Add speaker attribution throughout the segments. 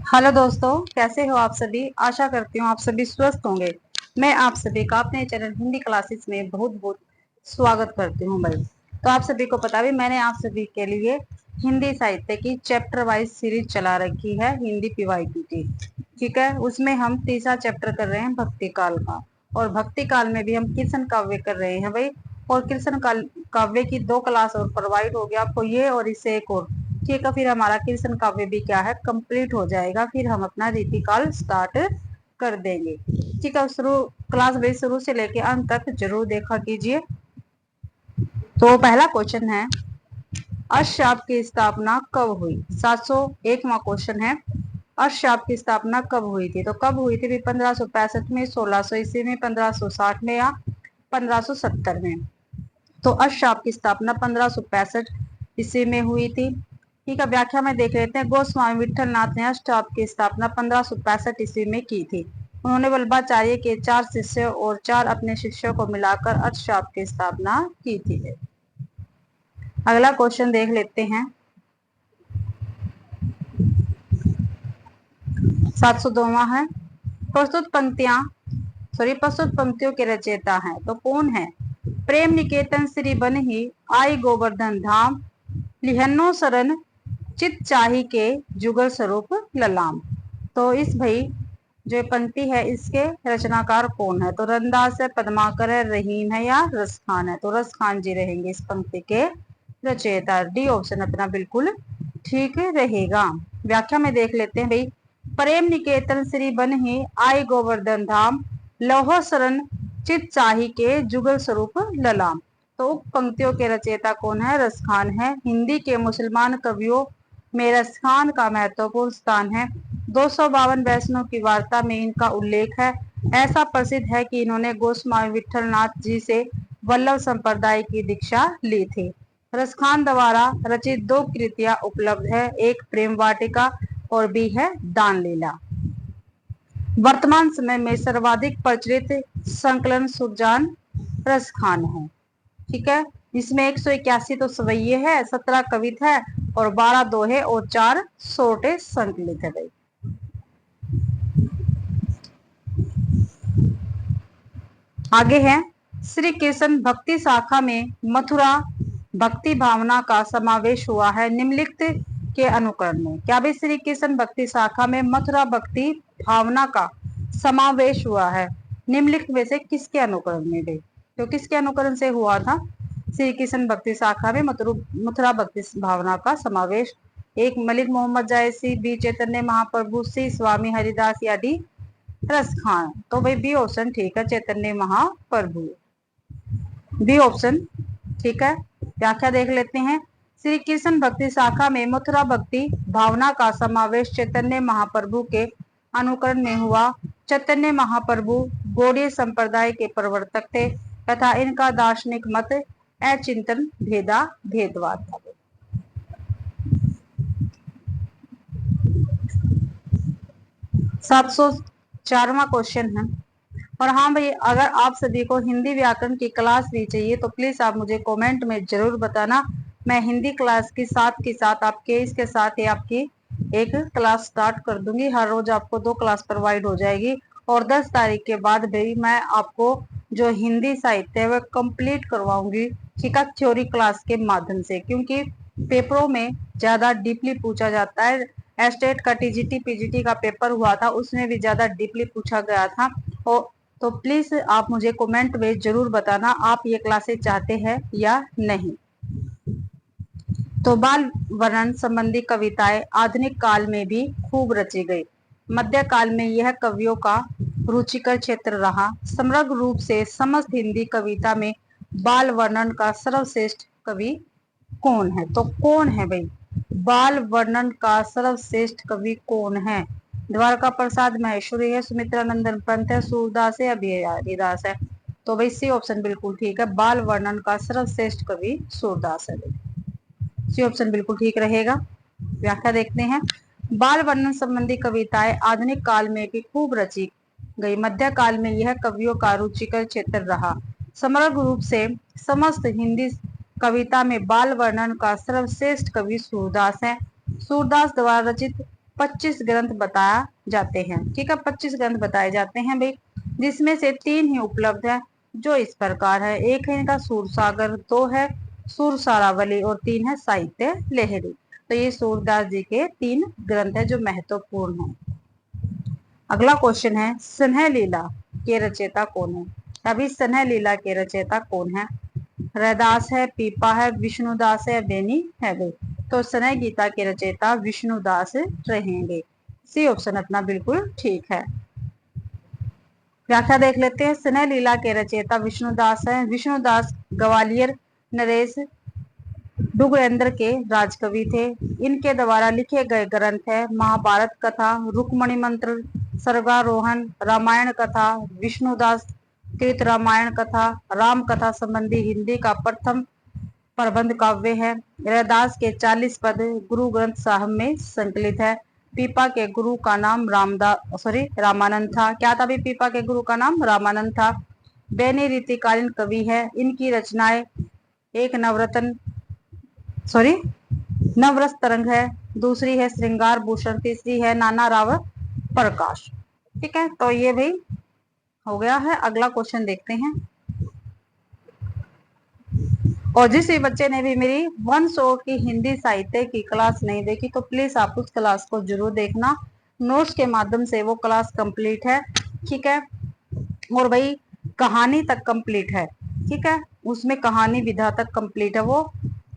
Speaker 1: Hello दोस्तों, कैसे हो आप सभी। आशा करती हूँ आप सभी स्वस्थ होंगे। मैं आप सभी का अपने चैनल हिंदी क्लासेस में बहुत बहुत स्वागत करती हूँ भाई। तो आप सभी को पता भी, मैंने आप सभी के लिए हिंदी साहित्य की चैप्टर वाइज सीरीज चला रखी है, हिंदी पीवाईक्यू की। ठीक है, उसमें हम तीसरा चैप्टर कर रहे हैं भक्ति काल का। और भक्ति काल में भी हम कृष्ण काव्य कर रहे हैं भाई। और कृष्ण काव्य की 2 क्लास और प्रोवाइड हो गया आपको, ये और इससे एक और। ठीक है, फिर हमारा कृष्ण काव्य भी क्या है, कंप्लीट हो जाएगा। फिर हम अपना रीतिकाल स्टार्ट कर देंगे। ठीक है, शुरू क्लास भाई शुरू से लेके अंत तक जरूर देखा कीजिए। तो पहला क्वेश्चन है, अष्टशाप की स्थापना कब हुई। 701वां क्वेश्चन है, अष्टशाप की स्थापना कब हुई थी। तो कब हुई थी, 1565 में, 1600 ईस्वी में, 1560 में या 1570 में। तो अष्टशाप की स्थापना 1565 ईस्वी में हुई थी। ठीक है, व्याख्या में देख लेते हैं। गोस्वामी विठल नाथ ने अष्टशाप की स्थापना 1565 ईस्वी में की थी। उन्होंने वल्लभाचार्य के 4 शिष्यों और 4 अपने शिष्यों को मिलाकर अष्टशाप की स्थापना की थी। अगला क्वेश्चन देख लेते हैं, 702वां है, प्रस्तुत पंक्तियों के रचयिता हैं तो कौन है। प्रेम निकेतन श्री बन ही आई गोवर्धन धाम, लिहन्नो शरण चित चाही के जुगल स्वरूप ललाम। तो इस भाई जो पंक्ति है इसके रचनाकार कौन है। तो रंदास है, पद्माकर है, रहीम है या रसखान है। तो रसखान जी रहेंगे इस पंक्ति के रचयिता। डी ऑप्शन अपना बिल्कुल ठीक रहेगा। व्याख्या में देख लेते हैं भाई। प्रेम निकेतन श्री बन ही आई गोवर्धन धाम, लौह शरण चित चाही के जुगल स्वरूप ललाम। तो पंक्तियों के रचयिता कौन है, रसखान है। हिंदी के मुसलमान कवियों में रसखान का महत्वपूर्ण स्थान है। 252 वैष्णव की वार्ता में इनका उल्लेख है। ऐसा प्रसिद्ध है कि इन्होंने गोस्वामी विठल नाथ जी से वल्लभ संप्रदाय की दीक्षा ली थी। रसखान द्वारा रचित 2 कृतियां उपलब्ध है, एक प्रेम वाटिका और बी है दान लीला। वर्तमान समय में सर्वाधिक प्रचलित संकलन सुरजान रसखान है। ठीक है, इसमें 181 तो सवैये है, 17 कवित है और 12 दोहे और 4 सोटे संकलित है भाई। आगे है, श्री कृष्ण भक्ति शाखा में मथुरा भक्ति भावना का समावेश हुआ है निम्नलिखित के अनुकरण में। क्या भाई, श्री कृष्ण भक्ति शाखा में मथुरा भक्ति भावना का समावेश हुआ है निम्नलिखित में से किसके अनुकरण में भाई। तो किसके अनुकरण से हुआ था श्री कृष्ण भक्ति शाखा में मथुरा भक्ति भावना का समावेश। एक मलिक मोहम्मद जायसी, बी चैतन्य महाप्रभु, सी स्वामी हरिदास या डी रसखान। तो भाई बी ऑप्शन ठीक है, चैतन्य महाप्रभु। बी ऑप्शन ठीक है। व्याख्या देख लेते हैं। श्री कृष्ण भक्ति शाखा में मथुरा भक्ति भावना का समावेश चैतन्य महाप्रभु के अनुकरण में हुआ। चैतन्य महाप्रभु गौड़ीय संप्रदाय के प्रवर्तक थे तथा इनका दार्शनिक मत अचिंतन भेदवाद था। 704वां क्वेश्चन है। और हाँ भाई, अगर आप सभी को हिंदी व्याकरण की क्लास भी चाहिए तो प्लीज आप मुझे कमेंट में जरूर बताना। मैं हिंदी क्लास के साथ आपके इसके साथ ही आपकी एक क्लास स्टार्ट कर दूंगी। हर रोज आपको 2 क्लास प्रोवाइड हो जाएगी। और 10 तारीख के बाद भी मैं आपको जो हिंदी साहित्य है वह कंप्लीट करवाऊंगी। ठीक है, थ्योरी क्लास के माध्यम से, क्योंकि पेपरों में ज्यादा डीपली पूछा जाता है। एस्टेट का टीजीटी पीजीटी का पेपर हुआ था, उसमें भी ज्यादा डीपली पूछा गया था। और तो प्लीज आप मुझे कमेंट में जरूर बताना आप ये क्लासेस चाहते हैं या नहीं। तो बाल वर्णन संबंधी कविताएं आधुनिक काल में भी खूब रची गई। मध्यकाल में यह कवियों का रुचिकर क्षेत्र रहा। समग्र रूप से समस्त हिंदी कविता में बाल वर्णन का सर्वश्रेष्ठ कवि कौन है। तो कौन है भाई, बाल वर्णन का सर्वश्रेष्ठ कवि कौन है। द्वारका प्रसाद महेश्वरी है, सुमित्रा नंदन पंत है, सूरदास है, हरिदास है। तो भाई सी ऑप्शन बिल्कुल ठीक है, बाल वर्णन का सर्वश्रेष्ठ कवि सूरदास है। सी ऑप्शन बिल्कुल ठीक रहेगा। व्याख्या देखते हैं। बाल वर्णन संबंधी कविताएं आधुनिक काल में भी खूब रची गई। मध्यकाल में यह कवियों का रुचिकर क्षेत्र रहा। समग्र रूप से समस्त हिंदी कविता में बाल वर्णन का सर्वश्रेष्ठ कवि सूरदास है। सूरदास द्वारा रचित 25 ग्रंथ बताया जाते हैं। ठीक है, 25 ग्रंथ बताए जाते हैं भाई, जिसमें से 3 ही उपलब्ध है, जो इस प्रकार है। एक है इनका सूरसागर, 2 है सुरसारावली और 3 है साहित्य लहरी। तो ये सूरदास जी के 3 ग्रंथ है जो महत्वपूर्ण है। अगला क्वेश्चन है, स्नेह लीला के रचयिता कौन है? अभी स्नेह लीला के रचयिता कौन है? रैदास है, पीपा है, विष्णुदास है, बेनी है भाई। तो स्नेह गीता के रचयिता विष्णुदास रहेंगे। सी ऑप्शन अपना बिल्कुल ठीक है। व्याख्या देख लेते हैं। स्नेह लीला के रचयिता विष्णुदास है। विष्णुदास ग्वालियर नरेश डुगरेंद्र के राजकवि थे। इनके द्वारा लिखे गए ग्रंथ है महाभारत कथा, रुक्मणी मंत्र, सर्गारोहण, रामायण कथा, विष्णुदास कृत रामायण कथा, राम कथा संबंधी हिंदी का प्रथम प्रबंध काव्य है। रैदास के 40 पद गुरु ग्रंथ साहब में संकलित है। पीपा के गुरु का नाम रामानंद था। क्या था भी? पीपा के गुरु का नाम रामानंद था। बेनी रीतिकालीन कवि है। इनकी रचनाएं एक नवरस तरंग है, दूसरी है श्रृंगार भूषण, तीसरी है नाना राव प्रकाश। ठीक है, तो ये भाई हो गया है। अगला क्वेश्चन देखते हैं। और जिस भी बच्चे ने भी मेरी 100 की हिंदी साहित्य की क्लास नहीं देखी तो प्लीज आप उस क्लास को जरूर देखना। नोट्स के माध्यम से वो क्लास कंप्लीट है। ठीक है, और भाई कहानी तक कंप्लीट है। ठीक है, उसमें कहानी विधा तक कंप्लीट है वो।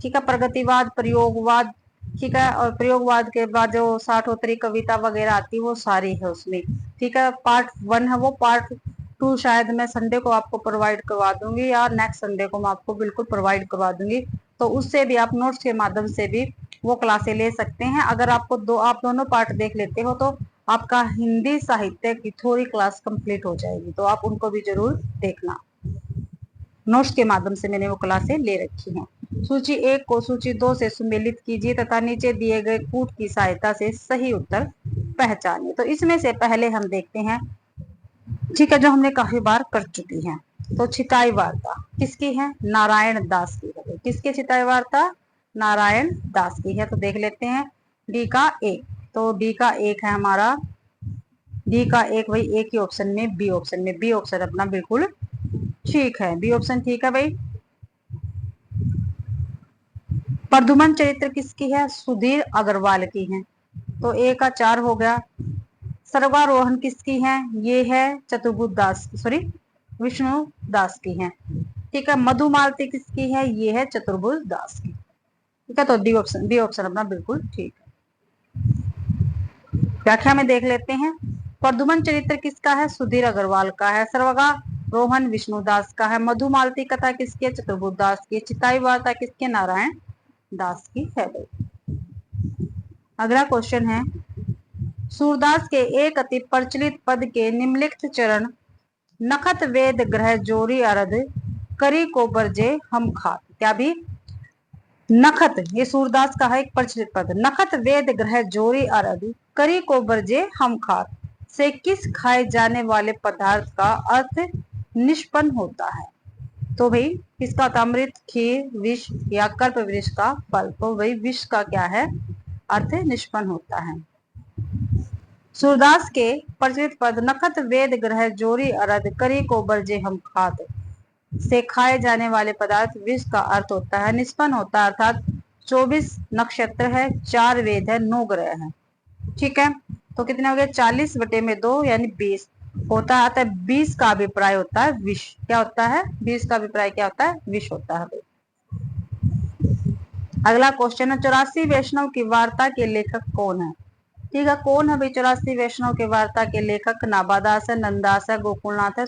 Speaker 1: ठीक है, प्रगतिवाद, प्रयोगवाद, ठीक है, और प्रयोगवाद के बाद जो 60 कविता वगैरह आती है वो सारी है उसमें। ठीक है, पार्ट 1 है वो। पार्ट 2 शायद मैं संडे को आपको प्रोवाइड करवा दूंगी, या नेक्स्ट संडे को मैं आपको बिल्कुल प्रोवाइड करवा दूंगी। तो उससे भी आप नोट्स के माध्यम से भी वो क्लासें ले सकते हैं। अगर आपको आप दोनों पार्ट देख लेते हो तो आपका हिंदी साहित्य की थोड़ी क्लास कंप्लीट हो जाएगी। तो आप उनको भी जरूर देखना। नोट्स के माध्यम से मैंने वो क्लासें ले रखी हैं। सूची 1 को सूची 2 से सुमेलित कीजिए तथा नीचे दिए गए कूट की सहायता से सही उत्तर पहचानिए। तो इसमें से पहले हम देखते हैं, ठीक है, जो हमने काफी बार कर चुकी हैं। तो छिताई वार्ता किसकी है? नारायण दास की है। किसकी छिताई वार्ता? नारायण दास की है। तो देख लेते हैं डी का 1। तो डी का 1 है हमारा। डी का 1 भाई एक ही ऑप्शन में, बी ऑप्शन में। बी ऑप्शन अपना बिल्कुल ठीक है। बी ऑप्शन ठीक है भाई। प्रदुमन चरित्र किसकी है? सुधीर अग्रवाल की है। तो ए का 4 हो गया। सर्वारोहण किसकी है? ये है चतुर्भुज दास, विष्णु दास की है। ठीक है, मधुमालती किसकी है? ये है चतुर्भुज दास की। ठीक है, तो डी ऑप्शन, बी ऑप्शन अपना बिल्कुल ठीक है। व्याख्या में देख लेते हैं। प्रदुमन चरित्र किसका है? सुधीर अग्रवाल का है। सर्वगारोहण विष्णुदास का है। मधुमालती कथा किसकी है? चतुर्भुज दास की। चिताई वार्ता किसके? नारायण दास की है। अगला क्वेश्चन है, सूरदास के एक अति प्रचलित पद के निम्नलिखित चरण नखत वेद ग्रह जोरी अरद करी को बरजे हम खात। क्या भी? नखत, ये सूरदास का है एक प्रचलित पद। नखत वेद ग्रह जोरी अरद करी को बरजे हम खात से किस खाए जाने वाले पदार्थ का अर्थ निष्पन्न होता है? तो भाई किसका था? अमृत, खीर, विष या कल्प वृक्ष का फल। तो भाई विष का क्या है? अर्थ निष्पन्न होता है। सूरदास के प्रचलित पद नखत वेद ग्रह जोरी अरद करी को बरजे हम खात से खाए जाने वाले पदार्थ विष का अर्थ होता है निष्पन्न होता है। अर्थात 24 नक्षत्र है, 4 वेद है, 9 ग्रह है। ठीक है, तो कितने हो गए? 40/2 यानी 20 होता है। 20 का अभिप्राय होता है विष। क्या होता है? 20 का अभिप्राय क्या होता है? विष होता है। अगला क्वेश्चन है, 84 वैष्णव की वार्ता के लेखक कौन है? ठीक है, कौन है भाई 84 वैष्णव के वार्ता के लेखक? नाभादास है, नंददास है, गोकुलनाथ है,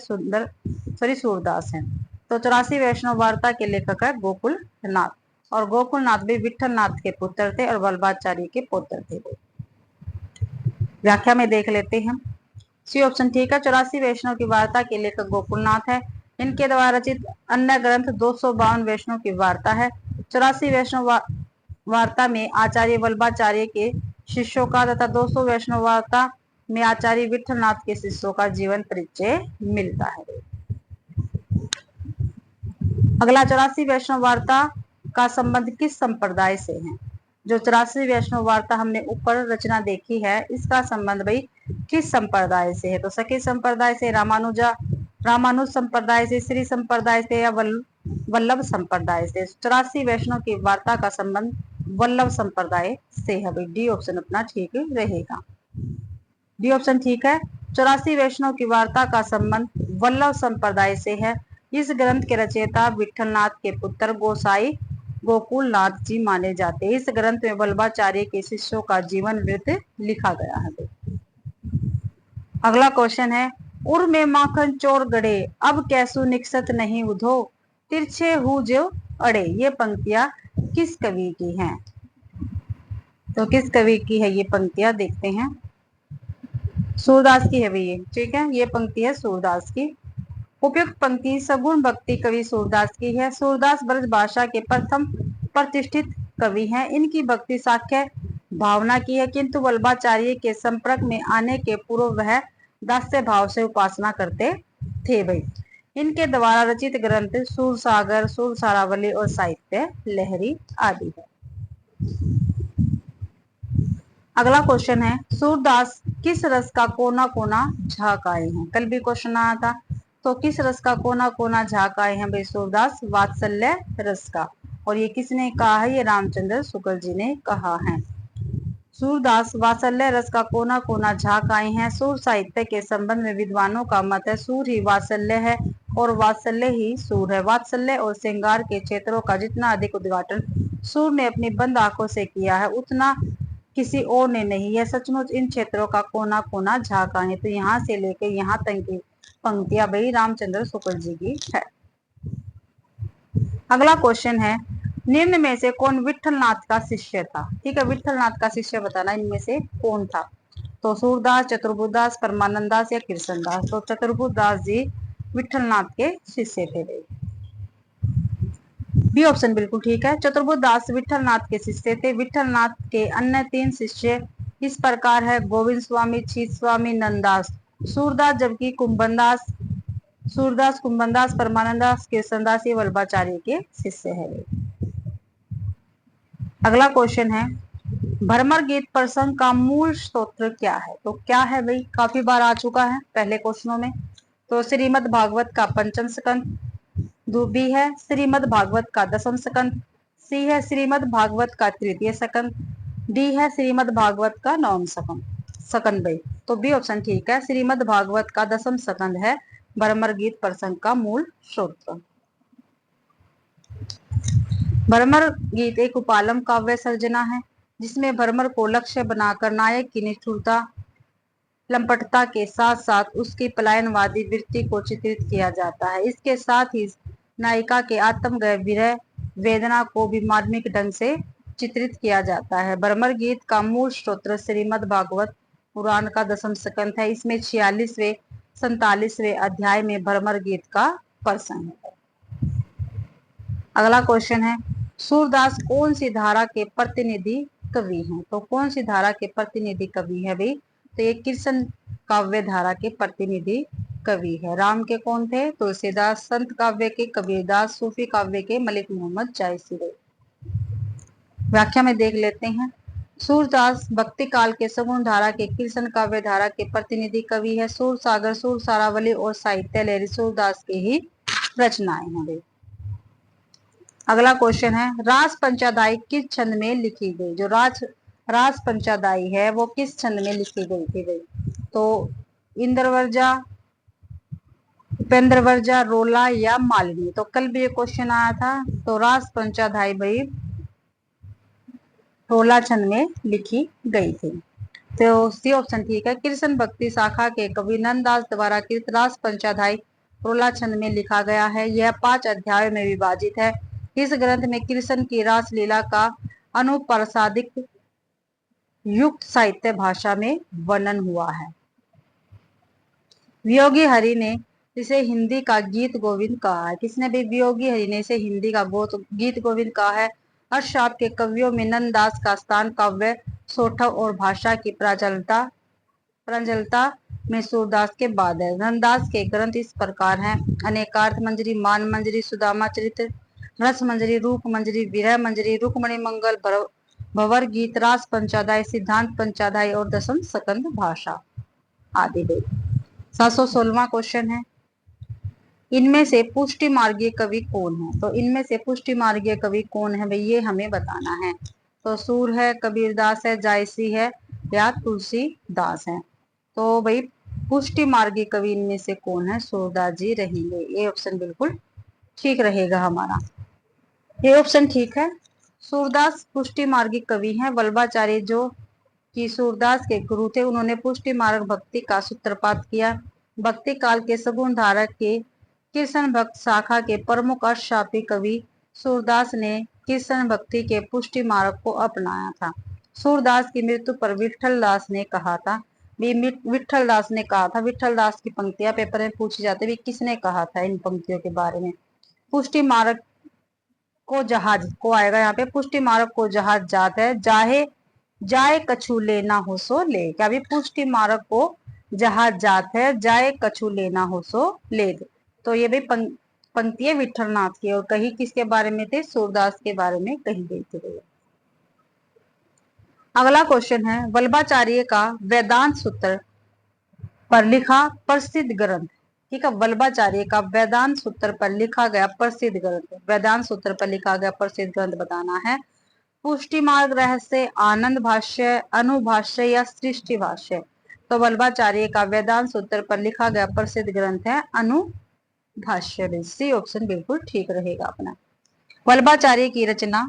Speaker 1: सूरदास है। तो 84 वैष्णव वार्ता के लेखक है गोकुलनाथ। और गोकुलनाथ भी विठल नाथ के पुत्र थे और वल्लभाचार्य के पुत्र थे। व्याख्या में देख लेते हैं। सी ऑप्शन ठीक है। 84 वैष्णव की वार्ता के लेखक गोकुलनाथ है। इनके द्वारा रचित अन्य ग्रंथ 252 वैष्णव की वार्ता है। 84 वैष्णव वार्ता में आचार्य वल्लभाचार्य के शिष्यों का तथा 200 वैष्णव वार्ता में आचार्य विठलनाथ के शिष्यों का जीवन परिचय मिलता है। अगला 84 वैष्णव वार्ता का संबंध किस संप्रदाय से है? जो 84 वैष्णव वार्ता हमने ऊपर रचना देखी है, इसका संबंध भाई किस संप्रदाय से है? तो सखी संप्रदाय से, रामानुज संप्रदाय से, श्री संप्रदाय से या वल्लभ संप्रदाय से? 84 वैष्णव की वार्ता का संबंध वल्लभ संप्रदाय से है भाई। डी ऑप्शन अपना ठीक रहेगा। डी ऑप्शन ठीक है। 84 वैष्णव की वार्ता का संबंध वल्लभ संप्रदाय से है। इस ग्रंथ के रचयिता विठलनाथ के पुत्र गोसाई गोकुलनाथ जी माने जाते हैं। इस ग्रंथ में वल्लभाचार्य के शिष्यों का जीवन वृत्त लिखा गया है। अगला क्वेश्चन है, उर में माखन चोर गड़े, अब कैसु निकसत नहीं उधो, तिरछे हु जो अड़े। ये पंक्तियां किस कवि की हैं? तो किस कवि की है ये पंक्तियां? देखते हैं। सूरदास की है भैया, ठीक है। ये पंक्ति है सूरदास की। उपयुक्त पंक्ति सगुण भक्ति कवि सूरदास की है। सूरदास ब्रज भाषा के प्रथम प्रतिष्ठित कवि हैं। इनकी भक्ति साख्य भावना की है, किंतु वल्लभाचार्य के संपर्क में आने के पूर्व वह दास्य भाव से उपासना करते थे भाई। इनके द्वारा रचित ग्रंथ सूरसागर, सूरसारावली और साहित्य लहरी आदि है। अगला क्वेश्चन है, सूरदास किस रस का कोना कोना झाक आए हैं? कल भी क्वेश्चन आया था। तो किस रस का कोना कोना झाक आए हैं भाई सूरदास? वात्सल्य रस का। और ये किसने कहा है? ये रामचंद्र शुक्ल जी ने कहा है। सूरदास वात्सल्य रस का कोना कोना झाक आए हैं। सूर साहित्य के संबंध में विद्वानों का मत है, सूर ही वात्सल्य है और वात्सल्य ही सूर है। वात्सल्य और श्रृंगार के क्षेत्रों का जितना अधिक उद्घाटन सूर ने अपनी बंद आंखों से किया है, उतना किसी और ने नहीं। यह सचमुच इन क्षेत्रों का कोना कोना झाका है। तो यहाँ से लेकर यहाँ तक की पंक्तियां भाई रामचंद्र शुक्ल जी की है। अगला क्वेश्चन है, निम्न में से कौन विठलनाथ का शिष्य था? ठीक है, विठलनाथ का शिष्य बताना इनमें से कौन था? तो सूरदास, चतुर्बुदास, परमानंद दास या कृष्णदास? तो चतुर्बुदास जी विठलनाथ के शिष्य थे। बी ऑप्शन बिल्कुल ठीक है। चतुर्बुदास विठलनाथ के शिष्य थे। विठलनाथ के अन्य 3 शिष्य इस प्रकार है, गोविंद स्वामी, छीत स्वामी, नंददास, सूरदास, जबकि कुंभनदास, परमानंदास, कृष्णदास ये वल्लभाचार्य के शिष्य है। अगला क्वेश्चन है, भ्रमर गीत प्रसंग का मूल स्तोत्र क्या है? तो क्या है भाई? काफी बार आ चुका है पहले क्वेश्चनों में। तो श्रीमद् भागवत का पंचम स्कंद, बी है श्रीमद् भागवत का दसम स्कंद, सी है श्रीमद् भागवत का तृतीय स्कंद, डी है श्रीमद् भागवत का नवम स्कंद भाई। तो बी ऑप्शन ठीक है, श्रीमद् भागवत का दसम स्कंद है भ्रमर गीत प्रसंग का मूल स्तोत्र। भ्रमर गीत एक उपालम काव्य सर्जना है, जिसमें भ्रमर को लक्ष्य बनाकर नायक की निष्ठुरता, लंपटता के साथ साथ उसकी पलायनवादी वृत्ति को चित्रित किया जाता है। इसके साथ ही नायिका के आत्मगय विरह वेदना को भी मार्मिक ढंग से चित्रित किया जाता है। भ्रमर गीत का मूल स्तोत्र श्रीमद् भागवत पुराण का दसम स्कंद है। इसमें 46वें 47वें अध्याय में भ्रमर गीत का प्रसंग है। अगला क्वेश्चन है, सूरदास कौन सी धारा के प्रतिनिधि कवि हैं? तो कौन सी धारा के प्रतिनिधि कवि है भाई? तो ये कृष्ण काव्य धारा के प्रतिनिधि कवि है। राम के कौन थे? तुलसीदास, संत काव्य के कबीरदास, सूफी काव्य के मलिक मोहम्मद जायसी। व्याख्या में देख लेते हैं। सूरदास भक्ति काल के सगुण धारा के कृष्ण काव्य धारा के प्रतिनिधि कवि है। सूर सागर, सूर सारावली और साहित्य लहरी सूरदास की ही रचनाएं हैं। अगला क्वेश्चन है, रास पंचादाई किस छंद में लिखी गई? जो रास पंचादाई है वो किस छंद में लिखी गई थी भाई? तो इंद्रवर्जा, उपेंद्रवर्जा, रोला या मालिनी? तो कल भी ये क्वेश्चन आया था। तो रास पंचादाई भाई रोला छंद में लिखी गई थी। तो सी ऑप्शन ठीक है। कृष्ण भक्ति शाखा के कवि नंददास द्वारा कृत रास पंचादाई रोला छंद में लिखा गया है। यह 5 अध्यायों में विभाजित है। इस ग्रंथ में कृष्ण की रास लीला का अनुप्रसादिक युक्त साहित्य भाषा में वर्णन हुआ है। वियोगी हरि ने इसे हिंदी का गीत गोविंद कहा है। किसने भी? वियोगी हरि ने इसे हिंदी का गीत गोविंद कहा है। हर्षाप के कवियों में नंददास का स्थान काव्य सोठव और भाषा की प्रांजलता में सूरदास के बाद है। नंददास के ग्रंथ इस प्रकार हैं, अनेकार्थ मंजरी, मान मंजरी, सुदामा चरित्र, रस मंजरी, रूप मंजरी, विरह मंजरी, रुक्मणी मंगल, भंवर गीत, रास पंचाध्याय, सिद्धांत पंचाध्याय और दशम स्कंद भाषा आदि वेद। 716वां क्वेश्चन है, इनमें से पुष्टि मार्गीय कवि कौन है? तो इनमें से पुष्टि मार्गीय कवि कौन है भाई, ये हमें बताना है। तो सूर है, कबीरदास है, जायसी है या तुलसीदास है। तो भाई पुष्टि मार्गीय कवि इनमें से कौन है? सूरदास जी रहेंगे। ये ऑप्शन बिल्कुल ठीक रहेगा हमारा, ये ऑप्शन ठीक है। सूरदास पुष्टि मार्गी कवि हैं। वल्लभाचार्य जो कि सूरदास के गुरु थे, उन्होंने पुष्टि मार्ग भक्ति का सूत्रपात किया। भक्ति काल के सगुण धारक के कृष्ण भक्त शाखा के प्रमुख अष्टशापी कवि सूरदास ने कृष्ण भक्ति के पुष्टि मार्ग को अपनाया था। सूरदास की मृत्यु पर विठल दास ने कहा था, विठल दास ने कहा था, विठल दास की पंक्तियां पेपर में पूछी जाती है, किसने कहा था इन पंक्तियों के बारे में? पुष्टि मार्ग को जहाज को आएगा यहाँ पे, पुष्टि मार्ग को जहाज जात है, जाहे जाए कछु लेना हो सो ले। क्या भी पुष्टि मार्ग को जहाज जात है, जाए कछु लेना हो सो ले। तो ये भी पंक्तियां विठलनाथ की, और कही किसके बारे में थे? सूरदास के बारे में कही गई थी। अगला क्वेश्चन है, वल्लभाचार्य का वेदांत सूत्र पर लिखा प्रसिद्ध ग्रंथ। ठीक है, वल्लभाचार्य का वेदांत सूत्र पर लिखा गया प्रसिद्ध ग्रंथ, वेदांत सूत्र पर लिखा गया प्रसिद्ध ग्रंथ बताना है। पुष्टि मार्ग, रहस्य, आनंद भाष्य, अनुभाष्य या सृष्टि भाष्य। तो वल्लभाचार्य का वेदांत सूत्र पर लिखा गया प्रसिद्ध ग्रंथ है अनुभाष्य। सी ऑप्शन बिल्कुल ठीक रहेगा अपना। वल्लभाचार्य की रचना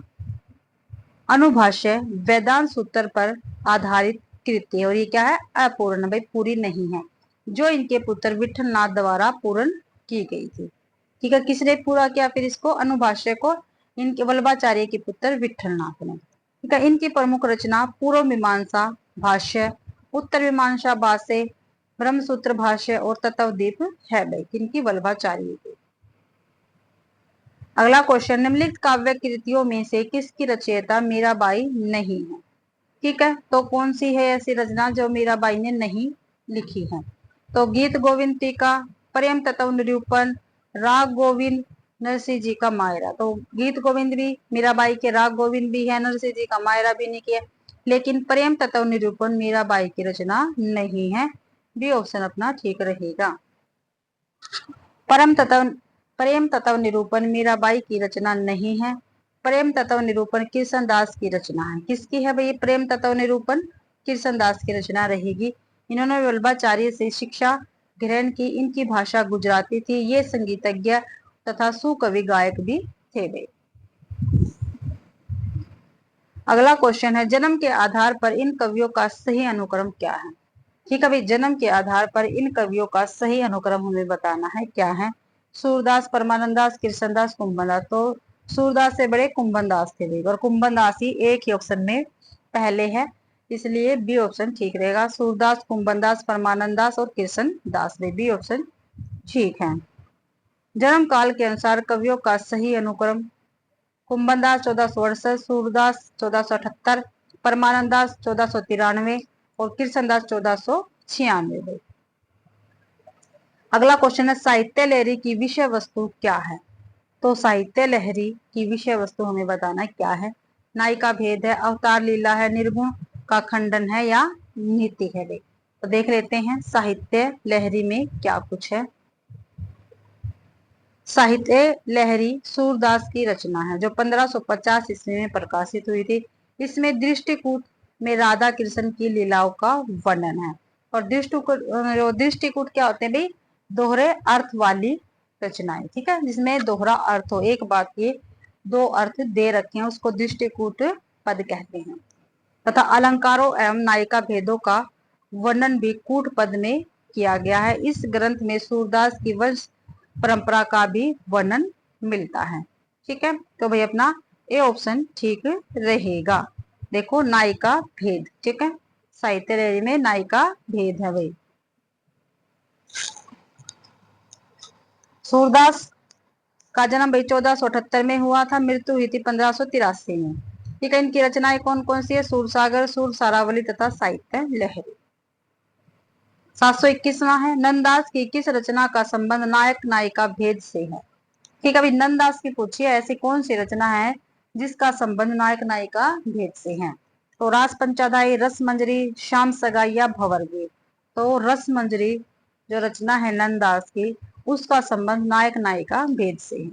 Speaker 1: अनुभाष्य वेदांत सूत्र पर आधारित कृति है, और ये क्या है? अपूर्ण, भाई पूरी नहीं है, जो इनके पुत्र विठलनाथ द्वारा पूर्ण की गई थी। ठीक है, किसने पूरा किया फिर इसको? अनुभाष्य को इनके वल्लभाचार्य के पुत्र विठलनाथ ने। ठीक है, इनकी प्रमुख रचना पूर्व मीमांसा भाष्य, उत्तर मीमांसा भाष्य, ब्रह्मसूत्र भाष्य और तत्वदीप है भाई, इनकी वल्लभाचार्य की। अगला क्वेश्चन, निम्नलिखित काव्य कृतियों में से किसकी रचयिता मीराबाई नहीं है? ठीक है, तो कौन सी है ऐसी रचना जो मीराबाई ने नहीं लिखी है? तो गीत गोविंद टीका, प्रेम तत्व निरूपण, राग गोविंद, नरसिंह जी का मायरा। तो गीत गोविंद भी मीराबाई के, राग गोविंद भी है, नरसिंह जी का मायरा भी नहीं किया, लेकिन प्रेम तत्व निरूपण मीराबाई की रचना नहीं है। बी ऑप्शन अपना ठीक रहेगा। प्रेम तत्व निरूपण मीराबाई की रचना नहीं है। प्रेम तत्व निरूपण कृष्णदास की रचना है। किसकी है भाई प्रेम तत्व निरूपण? कृष्णदास की रचना रहेगी। इन्होंने वल्लभाचार्य से शिक्षा ग्रहण की। इनकी भाषा गुजराती थी। ये संगीतज्ञ तथा सुकवि गायक भी थे वे। अगला क्वेश्चन है, जन्म के आधार पर इन कवियों का सही अनुक्रम क्या है? ठीक है भाई, जन्म के आधार पर इन कवियों का सही अनुक्रम हमें बताना है, क्या है? सूरदास, परमानंदास, कृष्णदास, कुंभनदास। तो सूरदास से बड़े कुंभनदास थे भाई, और कुंभनदास ही एक ही ऑप्शन में पहले है, इसलिए बी ऑप्शन ठीक रहेगा। सूरदास, कुंभनदास, परमानंदास और कृष्णदास, बी ऑप्शन ठीक है। जन्म काल के अनुसार कवियों का सही अनुक्रम, कुंभनदास 1468, सूरदास 1478, परमानंदास 1493 और कृष्णदास 1496। अगला क्वेश्चन है, साहित्य लहरी की विषय वस्तु क्या है? तो साहित्य लहरी की विषय वस्तु हमें बताना है, क्या है? नायिका भेद है, अवतार लीला है, निर्गुण का खंडन है या नीति है? तो देख लेते हैं साहित्य लहरी में क्या कुछ है। साहित्य लहरी सूरदास की रचना है, जो 1550 ईस्वी में प्रकाशित हुई थी। इसमें दृष्टिकूट में राधा कृष्ण की लीलाओं का वर्णन है। और दृष्टिकूट क्या होते हैं भाई? दोहरे अर्थ वाली रचनाएं। ठीक है, जिसमें दोहरा अर्थ हो, एक बात ये दो अर्थ दे रखे हैं, उसको दृष्टिकूट पद कहते हैं। तथा अलंकारों एवं नायिका भेदों का वर्णन भी कूट पद में किया गया है। इस ग्रंथ में सूरदास की वंश परंपरा का भी वर्णन मिलता है। ठीक है, तो भाई अपना ए ऑप्शन ठीक रहेगा। देखो नायिका भेद, ठीक है, साहित्य लहरी में नायिका भेद है भाई। सूरदास का जन्म भाई 1478 में हुआ था, मृत्यु हुई थी 1583 में। ठीक है, इनकी रचनाएं कौन कौन सी है? सूरसागर, सूर सारावली तथा साहित्य लहरी। 721वां है, नंददास की किस रचना का संबंध नायक नायिका भेद से है? ठीक है, अभी नंददास की पूछिए ऐसी कौन सी रचना है जिसका संबंध नायक नायिका भेद से है? तो रास पंचाध्यायी, रस मंजरी, श्याम सगाई या भंवर गीत। तो रस मंजरी जो रचना है नंददास की, उसका संबंध नायक नायिका भेद से है।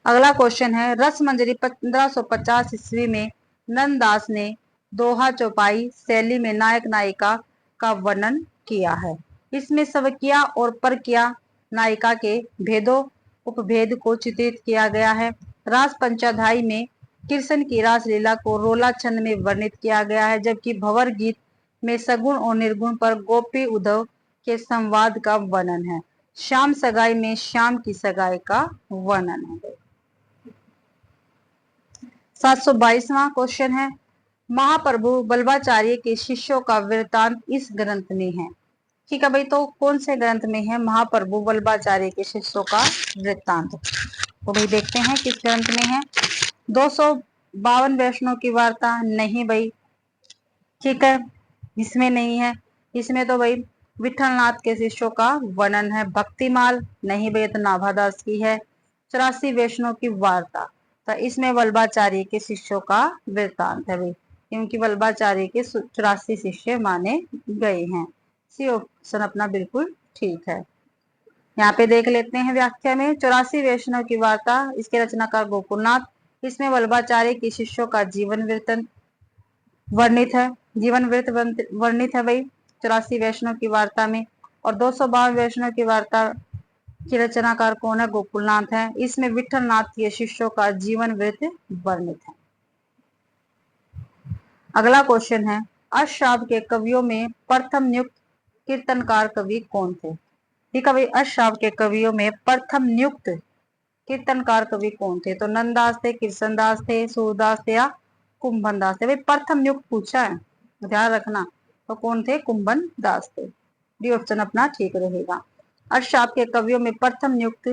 Speaker 1: अगला क्वेश्चन है, रस मंजरी 1550 ईस्वी में नंददास ने दोहा चौपाई शैली में नायक नायिका का वर्णन किया है। इसमें स्वकीया और परकीया नायिका के भेदों उपभेद को चित्रित किया गया है। रास पंचाध्यायी में कृष्ण की रासलीला को रोला छंद में वर्णित किया गया है, जबकि भंवर गीत में सगुण और निर्गुण पर गोपी उद्धव के संवाद का वर्णन है। श्याम सगाई में श्याम की सगाई का वर्णन है। 722वां क्वेश्चन है, महाप्रभु वल्लभाचार्य के शिष्यों का वृत्तांत इस ग्रंथ में है। ठीक है भाई, तो कौन से ग्रंथ में है महाप्रभु वल्लभाचार्य के शिष्यों का वृत्तांत? तो भाई देखते हैं किस ग्रंथ में है। 252 वैष्णव की वार्ता, नहीं भाई, ठीक है, इसमें नहीं है। इसमें तो भाई विठलनाथ के शिष्यों का वर्णन है। भक्तिमाल, नहीं भाई, तो नाभादास की है। 84 वैष्णव की वार्ता, तो इसमें वल्लभाचार्य के शिष्यों का वृत्तांत है भाई, क्योंकि वल्लभाचार्य के 84 शिष्य माने गए हैं। सी ऑप्शन अपना बिल्कुल ठीक है। यहाँ पे देख लेते हैं व्याख्या में। 84 वैष्णव की वार्ता, इसके रचनाकार गोकुलनाथ। इसमें वल्लभाचार्य के शिष्यों का जीवन वृत्तांत वर्णित है, जीवन वृत्त वर्णित है भाई 84 वैष्णव की वार्ता में। और 252 वैष्णव की वार्ता की रचनाकार कौन है? गोकुलनाथ है। इसमें विठलनाथ के शिष्यों का जीवन वृत्त वर्णित है। अगला क्वेश्चन है, अष्टशाव के कवियों में प्रथम नियुक्त कीर्तनकार कवि कौन थे? ठीक है भाई, अष्टशाव के कवियों में प्रथम नियुक्त कीर्तनकार कवि कौन थे? तो नंददास थे, कृष्णदास थे, सूरदास थे या कुंभन दास थे? भाई प्रथम नियुक्त पूछा है, ध्यान रखना। तो कौन थे? कुंभन दास थे। डी ऑप्शन अपना ठीक रहेगा। अष्टशाव के कवियों में प्रथम नियुक्त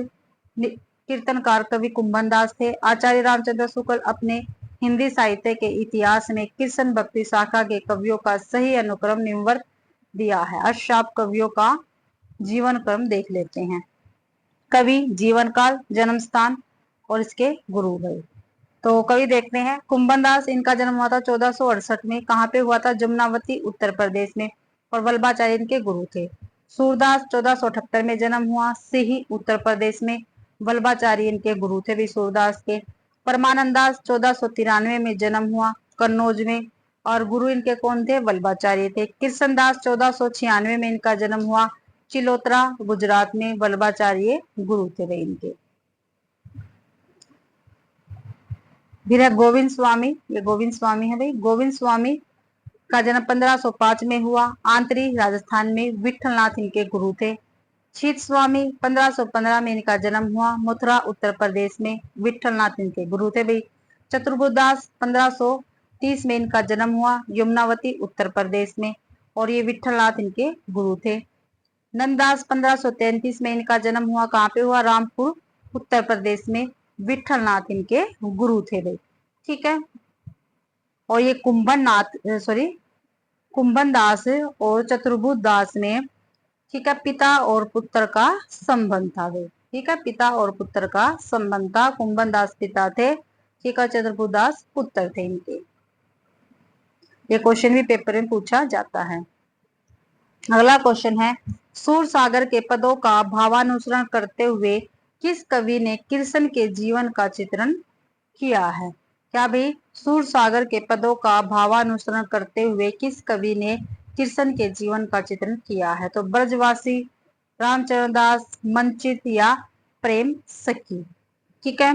Speaker 1: कीर्तनकार कवि कुंभन दास थे। आचार्य रामचंद्र शुक्ल अपने हिंदी साहित्य के इतिहास में कृष्ण भक्ति शाखा के कवियों का सही अनुक्रम निम्नवत दिया है। अष्टशाव कवियों का जीवन क्रम देख लेते हैं। कवि, जीवन काल, जन्म स्थान और इसके गुरु भाई। तो कवि देखते हैं। कुंभन दास, इनका जन्म हुआ था 1468 में। कहाँ पे हुआ था? जमुनावती, उत्तर प्रदेश में। और वल्लभाचार्य इनके गुरु थे। सूरदास 1478 में जन्म हुआ, सिही, उत्तर प्रदेश में। वल्लभाचार्य इनके गुरु थे भी सूरदास के। परमानंद दास 1493 में जन्म हुआ, कन्नौज में। और गुरु इनके कौन थे? वल्लभाचार्य थे। कृष्णदास 1496 में इनका जन्म हुआ, चिलोत्रा, गुजरात में। वल्लभाचार्य गुरु थे भाई इनके। फिर है गोविंद स्वामी, ये गोविंद स्वामी है भाई। गोविंद स्वामी का जन्म 1505 में हुआ, आंतरी, राजस्थान में। विठलनाथ इनके गुरु थे। शीत स्वामी 1515 में इनका जन्म हुआ, मथुरा, उत्तर प्रदेश में। विठलनाथ इनके गुरु थे भाई। चतुर्बुदास 1530 में इनका जन्म हुआ, यमुनावती, उत्तर प्रदेश में। और ये विठलनाथ इनके गुरु थे। नंददास 1533 में इनका जन्म हुआ, कहाँ पे हुआ? रामपुर, उत्तर प्रदेश में। विठलनाथ इनके गुरु थे भाई, ठीक है। और ये कुंभन दास और चतुर्भुज दास में, ठीक है, पिता और पुत्र का संबंध था भाई, ठीक है, पिता और पुत्र का संबंध था। कुंभन दास पिता थे, ठीक है, चतुर्भुज दास पुत्र थे इनके। ये क्वेश्चन भी पेपर में पूछा जाता है। अगला क्वेश्चन है, सूरसागर के पदों का भावानुसरण करते हुए किस कवि ने कृष्ण के जीवन का चित्रण किया है? क्या भाई? सूरसागर के पदों का भावानुसरण करते हुए किस कवि ने कृष्ण के जीवन का चित्रण किया है? तो ब्रजवासी, रामचरण दास, मंचित या प्रेम सखी, ठीक है।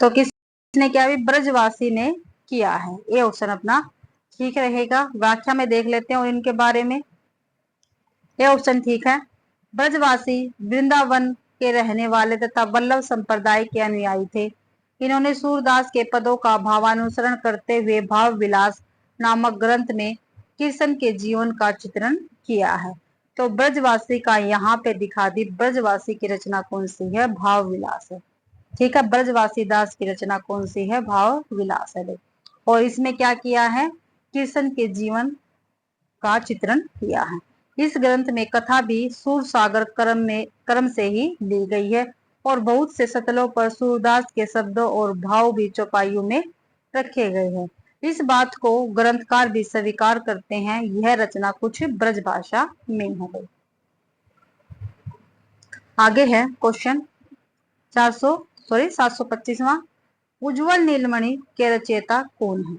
Speaker 1: तो किसने किया? भी ब्रजवासी ने किया है। ये ऑप्शन अपना ठीक रहेगा। व्याख्या में देख लेते हैं और इनके बारे में। ये ऑप्शन ठीक है। ब्रजवासी वृंदावन के रहने वाले तथा वल्लभ संप्रदाय के अनुयायी थे। इन्होंने सूरदास के पदों का भावानुसरण करते हुए भाव विलास नामक ग्रंथ में कृष्ण के जीवन का चित्रण किया है। तो ब्रजवासी का यहाँ पे दिखा दी, ब्रजवासी की रचना कौन सी है? भाव विलास है, ठीक है। ब्रजवासी दास की रचना कौन सी है? भाव विलास है। और इसमें क्या किया है? कृष्ण के जीवन का चित्रण किया है। इस ग्रंथ में कथा भी सूरसागर क्रम से ही ली गई है और बहुत से सतलों पर सूरदास के शब्दों और भाव भी चौपाइयों में रखे गए हैं। इस बात को ग्रंथकार भी स्वीकार करते हैं। यह रचना कुछ ब्रज भाषा में है। आगे है क्वेश्चन 725वां। उज्जवल नीलमणि के रचयिता कौन है?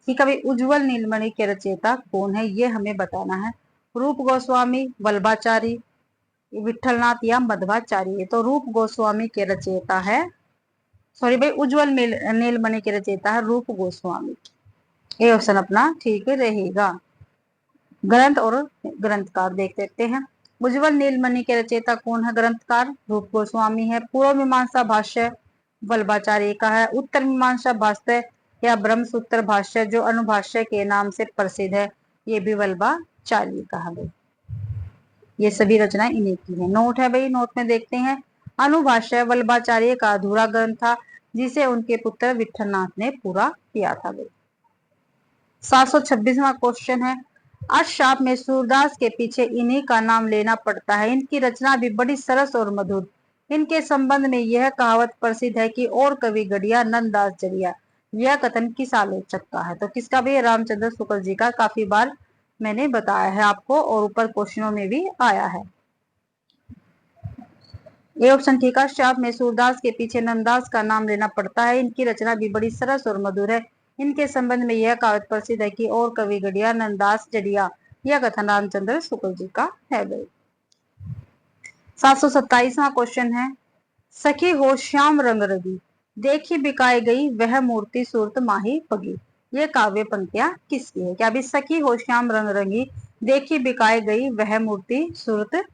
Speaker 1: ठीक है भाई, उज्जवल नीलमणि के रचयिता कौन है ये हमें बताना है। रूप गोस्वामी, वल्लभाचारी, विठलनाथ या मध्वाचार्य। तो रूप गोस्वामी के रचयिता है, सॉरी भाई, उज्जवल नीलमणि के रचयिता है रूप गोस्वामी। ये ऑप्शन अपना ठीक रहेगा। ग्रंथ और ग्रंथकार देख लेते हैं। उज्जवल नीलमणि के रचयिता कौन है? ग्रंथकार रूप गोस्वामी है। पूर्व मीमांसा भाष्य वल्लभाचार्य का है। उत्तर मीमांसा भाष्य या ब्रह्मसूत्र भाष्य जो अनुभाष्य के नाम से प्रसिद्ध है, ये भी वल्लभाचार्य का है। ये सभी रचनाएं इन्हीं की है। नोट है भाई, नोट में देखते हैं। अनुभाष्य वल्लभाचार्य का अधूरा ग्रंथ था जिसे उनके पुत्र विठलनाथ ने पूरा किया था भाई। 726वां क्वेश्चन है। अष्टशाप में सूरदास के पीछे इन्हीं का नाम लेना पड़ता है। इनकी रचना भी बड़ी सरस और मधुर। इनके संबंध में यह कहावत प्रसिद्ध है कि और कवि गढ़िया नंददास जड़िया। यह कथन किस आलोचक का है? तो किसका भी? रामचंद्र शुक्ल जी का। काफी बार मैंने बताया है आपको और ऊपर क्वेश्चनों में भी आया है। ये ऑप्शन ठीक है। अष्टशाप में सूरदास के पीछे नंददास का नाम लेना पड़ता है। इनकी रचना भी बड़ी सरस और मधुर है। इनके संबंध में यह कहावत प्रसिद्ध है कि और कवि गढ़िया नंददास जड़िया। यह कथन रामचंद्र शुक्ल जी का है भाई। 727वां क्वेश्चन है। सखी हो श्याम रंग रगी, देखी बिकाई गई वह मूर्ति सूरत माही पगी। ये काव्य पंक्तियां किसकी है? क्या भी? सखी हो श्याम रंग रंगी, देखी बिकाई गई वह मूर्ति सूरत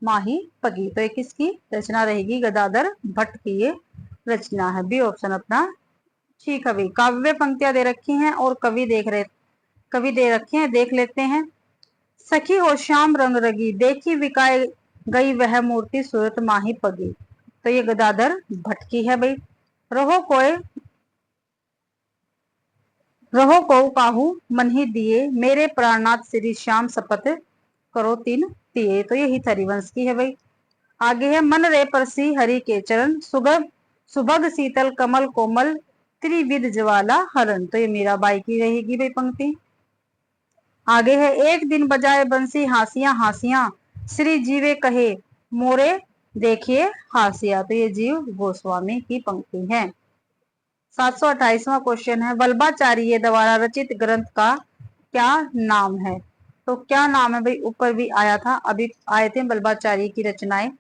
Speaker 1: माही पगी। तो ये किसकी रचना रहेगी? गदाधर भट्ट की ये रचना है। बी ऑप्शन अपना ठीक है भाई। काव्य पंक्तियां दे रखी हैं और कवि दे रखे हैं, देख लेते हैं। सखी हो श्याम रंग रगी, देखी बिकाई गई वह मूर्ति सूरत माही पगी। तो ये गदाधर भट्ट की है भाई। रहो को काहू मन ही दिए, मेरे प्राणनाथ श्री श्याम शपथ करो तीन तिए। तो ये हित हरिवंश की है भाई। आगे है। मन रे परसी हरि के चरण, सुभग शीतल कमल कोमल, त्रिविध ज्वाला हरण। तो ये मीराबाई की रहेगी भाई पंक्ति। आगे है। एक दिन बजाए बंसी हासियां हासियां, श्री जीवे कहे मोरे देखिए हासिया। तो ये जीव गोस्वामी की पंक्ति है। 728वां क्वेश्चन है। वल्लभाचार्य द्वारा रचित ग्रंथ का क्या नाम है? तो क्या नाम है भाई? ऊपर भी आया था, अभी आए थे वल्लभाचार्य की रचनाएं।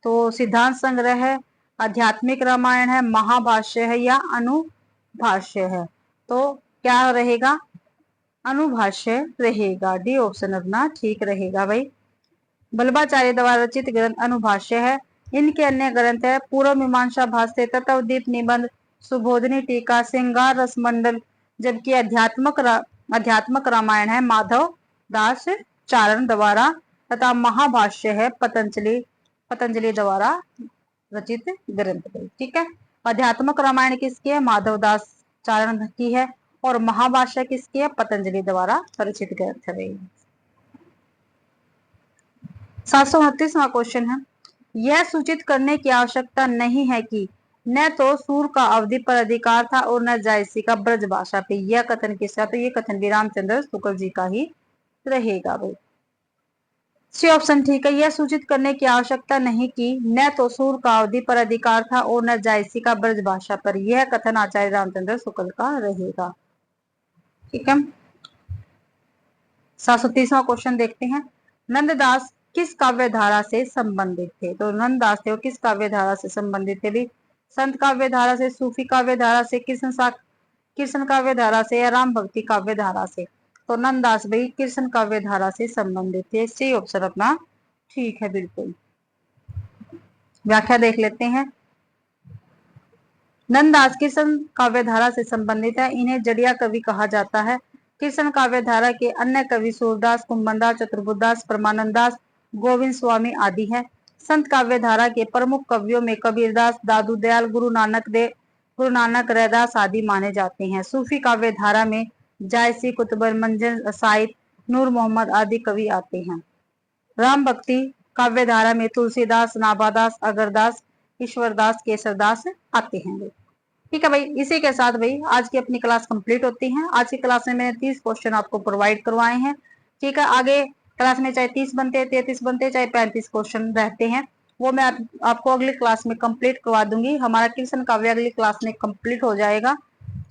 Speaker 1: तो सिद्धांत संग्रह है, आध्यात्मिक रामायण है, महाभाष्य है या अनुभाष्य है? तो क्या रहेगा? अनुभाष्य रहेगा। डी ऑप्शन अपना ठीक रहेगा भाई। वल्लभाचार्य द्वारा रचित ग्रंथ अनुभाष्य है। इनके अन्य ग्रंथ है पूर्व मीमांसा भाष्य, तत्वदीप निबंध, सुबोधनी टीका, श्रृंगार रसमंडल। जबकि अध्यात्मक रामायण है माधव दास चारण द्वारा, तथा महाभाष्य है पतंजलि द्वारा रचित ग्रंथ। ठीक है। अध्यात्मक रामायण किसकी है? माधव दास चारण की है। और महाभाष्य किसकी है? पतंजलि द्वारा रचित ग्रंथ है। 729वां क्वेश्चन है। यह सूचित करने की आवश्यकता नहीं है कि न तो सूर का अवधि पर अधिकार था और न जायसी का ब्रज भाषा पे। यह कथन किसका? तो ये कथन भी रामचंद्र शुक्ल जी का ही रहेगा भाई। सी ऑप्शन ठीक है। यह सूचित करने की आवश्यकता नहीं कि न तो सूर का अवधि पर अधिकार था और न जायसी का ब्रज भाषा पर। यह कथन आचार्य रामचंद्र शुक्ल का रहेगा। ठीक है। 730वां क्वेश्चन देखते हैं। नंददास किस काव्य धारा से संबंधित थे? तो नंददास थे वो किस काव्य धारा से संबंधित थे भी? संत काव्य धारा से, सूफी काव्य धारा से, कृष्ण काव्य धारा से या राम भक्ति काव्य धारा से? तो नंददास भाई कृष्ण काव्य धारा से संबंधित थे। सी ऑप्शन अपना ठीक है बिल्कुल। व्याख्या देख लेते हैं। नंददास कृष्ण काव्य धारा से संबंधित है। इन्हें जड़िया कवि कहा जाता है। कृष्ण काव्य धारा के अन्य कवि सूरदास, कुंभनदास, चतुर्बुदास, परमानंद दास, गोविंद स्वामी आदि हैं। संत काव्य धारा के प्रमुख कवियों में कबीरदास, दादू दयाल, गुरु नानक रैदास आदि माने जाते हैं। सूफी काव्य धारा में जायसी, कुतुबुल मंजन, साइद, नूर मोहम्मद आदि कवि आते हैं। राम भक्ति काव्य धारा में तुलसीदास, नाभादास, अगरदास, ईश्वरदास, केसरदास आते हैं। ठीक है भाई, इसी के साथ भाई आज की अपनी क्लास कंप्लीट होती है। आज की क्लास में मैंने 30 क्वेश्चन आपको प्रोवाइड करवाए हैं। ठीक है, आगे क्लास में चाहे 30 बनते, 33 बनते, चाहे 35 क्वेश्चन रहते हैं, वो मैं आपको अगली क्लास में कंप्लीट करवा दूंगी। हमारा कृष्ण काव्य अगली क्लास में कंप्लीट हो जाएगा।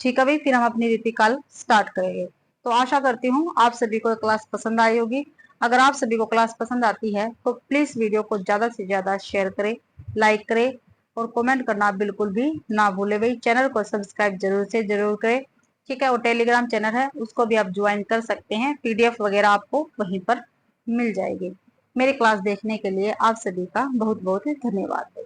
Speaker 1: ठीक है भाई, फिर हम अपनी रीति काल स्टार्ट करेंगे। तो आशा करती हूँ आप सभी को क्लास पसंद आई होगी। अगर आप सभी को क्लास पसंद आती है तो प्लीज वीडियो को ज्यादा से ज्यादा शेयर करें, लाइक करें और कमेंट करना बिल्कुल भी ना भूले भाई। चैनल को सब्सक्राइब जरूर से जरूर करें। ठीक है, और टेलीग्राम चैनल है उसको भी आप ज्वाइन कर सकते हैं, पीडीएफ वगैरह आपको वहीं पर मिल जाएगी। मेरी क्लास देखने के लिए आप सभी का बहुत बहुत धन्यवाद।